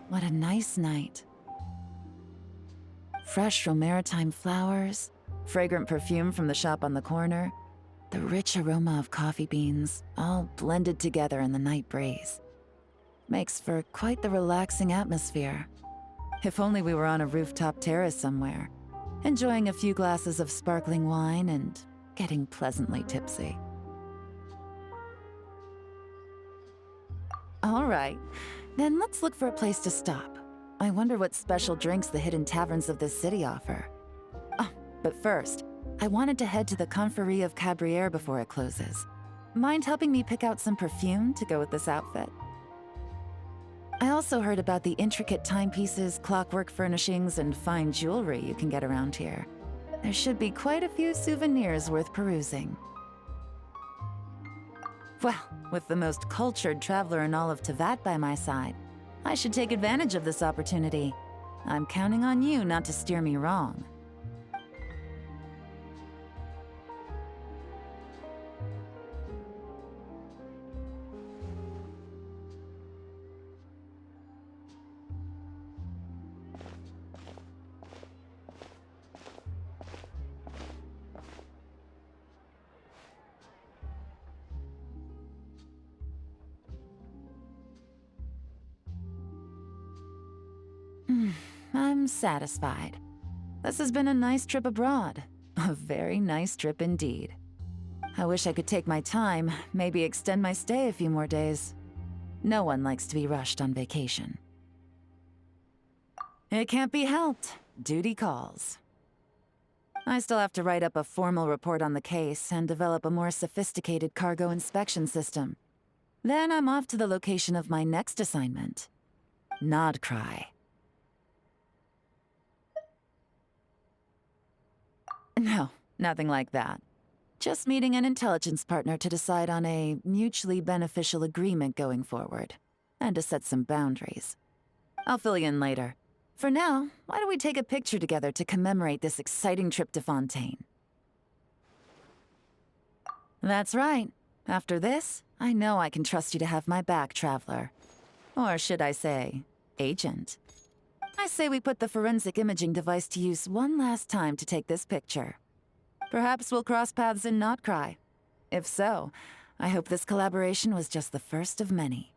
Speaker 2: What a nice night. Fresh from maritime flowers, fragrant perfume from the shop on the corner, the rich aroma of coffee beans, all blended together in the night breeze. Makes for quite the relaxing atmosphere. If only we were on a rooftop terrace somewhere, enjoying a few glasses of sparkling wine and getting pleasantly tipsy. All right, then let's look for a place to stop. I wonder what special drinks the hidden taverns of this city offer. Oh, but first, I wanted to head to the Confrérie of Cabrières before it closes. Mind helping me pick out some perfume to go with this outfit? I also heard about the intricate timepieces, clockwork furnishings, and fine jewelry you can get around here. There should be quite a few souvenirs worth perusing. Well, with the most cultured traveler in all of Teyvat by my side, I should take advantage of this opportunity. I'm counting on you not to steer me wrong. I'm satisfied. This has been a nice trip abroad. A very nice trip indeed. I wish I could take my time, maybe extend my stay a few more days. No one likes to be rushed on vacation. It can't be helped. Duty calls. I still have to write up a formal report on the case and develop a more sophisticated cargo inspection system. Then I'm off to the location of my next assignment. Nodcry. No, nothing like that. Just meeting an intelligence partner to decide on a mutually beneficial agreement going forward, and to set some boundaries. I'll fill you in later. For now, why don't we take a picture together to commemorate this exciting trip to Fontaine? That's right. After this, I know I can trust you to have my back, Traveler. Or should I say, Agent. I say we put the forensic imaging device to use one last time to take this picture. Perhaps we'll cross paths in Nodcry. If so, I hope this collaboration was just the first of many.